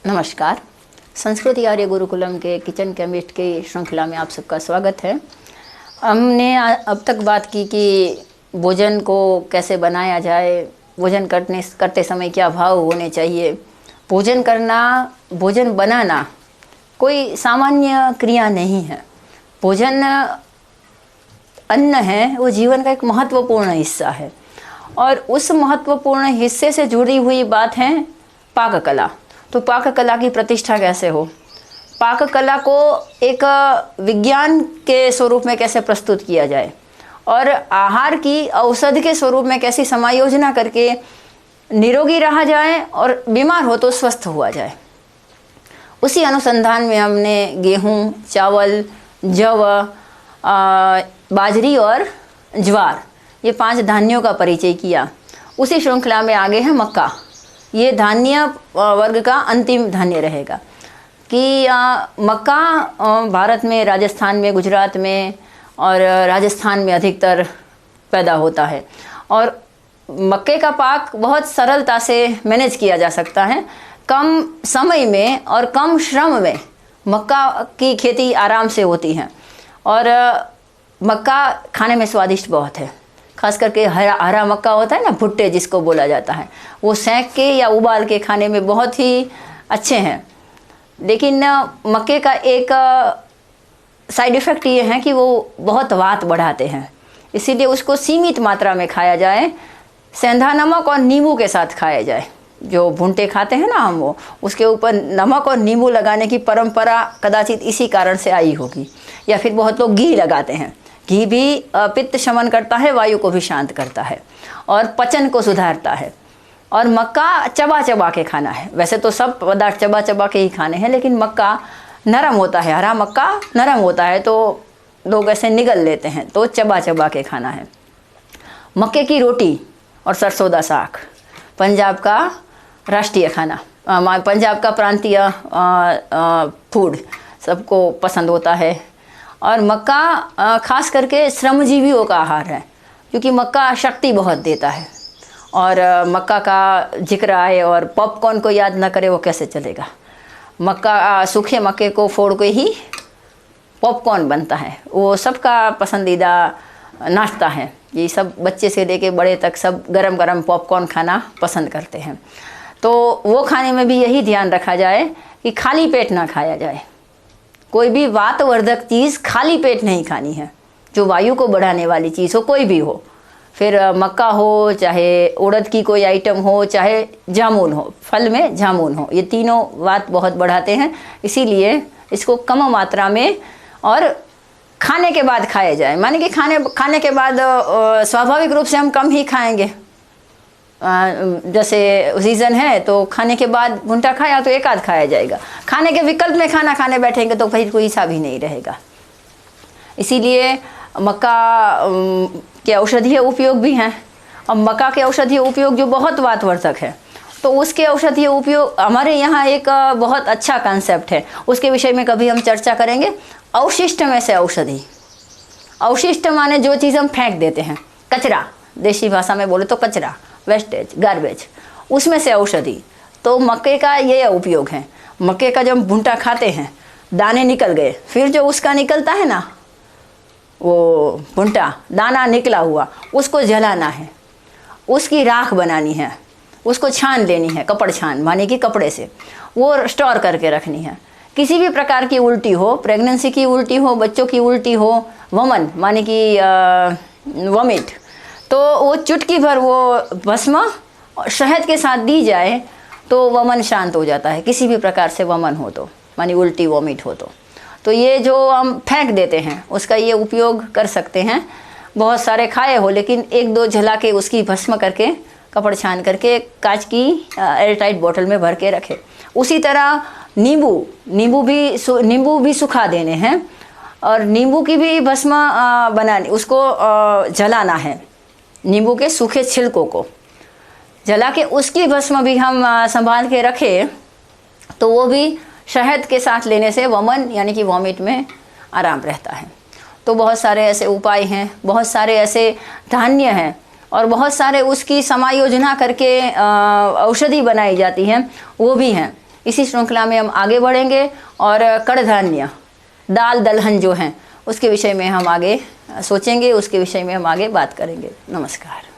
नमस्कार। संस्कृति आर्य गुरुकुलम के किचन केमिस्ट की श्रृंखला में आप सबका स्वागत है। हमने अब तक बात की कि भोजन को कैसे बनाया जाए, भोजन करते समय क्या भाव होने चाहिए। भोजन करना, भोजन बनाना कोई सामान्य क्रिया नहीं है। भोजन अन्न है, वो जीवन का एक महत्वपूर्ण हिस्सा है और उस महत्वपूर्ण हिस्से से जुड़ी हुई बात है पाक कला। तो पाक कला की प्रतिष्ठा कैसे हो, पाक कला को एक विज्ञान के स्वरूप में कैसे प्रस्तुत किया जाए और आहार की औषधि के स्वरूप में कैसी समायोजना करके निरोगी रहा जाए और बीमार हो तो स्वस्थ हुआ जाए। उसी अनुसंधान में हमने गेहूँ, चावल, जव, बाजरी और ज्वार, ये 5 धान्यों का परिचय किया। उसी श्रृंखला में आगे है मक्का। ये धान्य वर्ग का अंतिम धान्य रहेगा कि मक्का भारत में, राजस्थान में, गुजरात में और राजस्थान में अधिकतर पैदा होता है और मक्के का पाक बहुत सरलता से मैनेज किया जा सकता है। कम समय में और कम श्रम में मक्का की खेती आराम से होती है और मक्का खाने में स्वादिष्ट बहुत है। खास करके हरा मक्का होता है ना, भुट्टे जिसको बोला जाता है, वो सेंक के या उबाल के खाने में बहुत ही अच्छे हैं। लेकिन मक्के का एक साइड इफ़ेक्ट ये है कि वो बहुत वात बढ़ाते हैं, इसीलिए उसको सीमित मात्रा में खाया जाए। सेंधा नमक और नींबू के साथ खाया जाए। जो भुट्टे खाते हैं ना हम, वो उसके ऊपर नमक और नींबू लगाने की परंपरा कदाचित इसी कारण से आई होगी। या फिर बहुत लोग घी लगाते हैं। घी भी पित्त शमन करता है, वायु को भी शांत करता है और पचन को सुधारता है। और मक्का चबा चबा के खाना है। वैसे तो सब पदार्थ चबा चबा के ही खाने हैं, लेकिन मक्का नरम होता है, हरा मक्का नरम होता है तो लोग ऐसे निगल लेते हैं, तो चबा चबा के खाना है। मक्के की रोटी और सरसों दा साग पंजाब का राष्ट्रीय खाना, पंजाब का प्रांतीय फूड सबको पसंद होता है। और मक्का खास करके श्रमजीवियों का आहार है, क्योंकि मक्का शक्ति बहुत देता है। और मक्का का जिक्र आए और पॉपकॉर्न को याद ना करे वो कैसे चलेगा। मक्का, सूखे मक्के को फोड़ के ही पॉपकॉर्न बनता है, वो सबका पसंदीदा नाश्ता है। ये सब बच्चे से लेके बड़े तक सब गरम गरम पॉपकॉर्न खाना पसंद करते हैं। तो वो खाने में भी यही ध्यान रखा जाए कि खाली पेट ना खाया जाए। कोई भी वातवर्धक चीज़ खाली पेट नहीं खानी है, जो वायु को बढ़ाने वाली चीज़ हो, कोई भी हो। फिर मक्का हो, चाहे उड़द की कोई आइटम हो, चाहे जामुन हो, फल में जामुन हो, ये तीनों वात बहुत बढ़ाते हैं। इसीलिए इसको कम मात्रा में और खाने के बाद खाया जाए। माने कि खाने के बाद स्वाभाविक रूप से हम कम ही खाएंगे। जैसे सीज़न है तो खाने के बाद भुट्टा खाया तो एक आध खाया जाएगा। खाने के विकल्प में खाना खाने बैठेंगे तो फिर कोई हिसाब ही नहीं रहेगा। इसीलिए मक्का के औषधीय उपयोग भी हैं। अब मक्का के औषधीय उपयोग जो बहुत वातवर्धक है, तो उसके औषधीय उपयोग हमारे यहाँ एक बहुत अच्छा कंसेप्ट है, उसके विषय में कभी हम चर्चा करेंगे। अवशिष्ट में से औषधि। अवशिष्ट माने जो चीज़ हम फेंक देते हैं, कचरा, देसी भाषा में बोले तो कचरा, वेस्टेज, गार्बेज, उसमें से औषधि। तो मक्के का ये उपयोग है। मक्के का जब भुट्टा खाते हैं, दाने निकल गए, फिर जो उसका निकलता है ना, वो भुट्टा दाना निकला हुआ, उसको जलाना है, उसकी राख बनानी है, उसको छान लेनी है, कपड़ छान माने कि कपड़े से वो स्टोर करके रखनी है। किसी भी प्रकार की उल्टी हो, प्रेगनेंसी की उल्टी हो, बच्चों की उल्टी हो, वमन माने कि वॉमिट, तो वो चुटकी भर वो भस्म शहद के साथ दी जाए तो वमन शांत हो जाता है। किसी भी प्रकार से वमन हो तो, मानी उल्टी वॉमिट हो तो ये जो हम फेंक देते हैं उसका ये उपयोग कर सकते हैं। बहुत सारे खाए हो, लेकिन 1-2 झला के उसकी भस्म करके कपड़ छान करके कांच की एयर टाइट बोतल में भर के रखे। उसी तरह नींबू भी सुखा देने हैं और नींबू की भी भस्म बनानी, उसको जलाना है। नींबू के सूखे छिलकों को जला के उसकी भस्म भी हम संभाल के रखें तो वो भी शहद के साथ लेने से वमन यानी कि वॉमिट में आराम रहता है। तो बहुत सारे ऐसे उपाय हैं, बहुत सारे ऐसे धान्य हैं और बहुत सारे उसकी समायोजना करके औषधि बनाई जाती है, वो भी हैं। इसी श्रृंखला में हम आगे बढ़ेंगे और कड़धान्य, दाल दलहन जो हैं उसके विषय में हम आगे सोचेंगे, उसके विषय में हम आगे बात करेंगे। नमस्कार।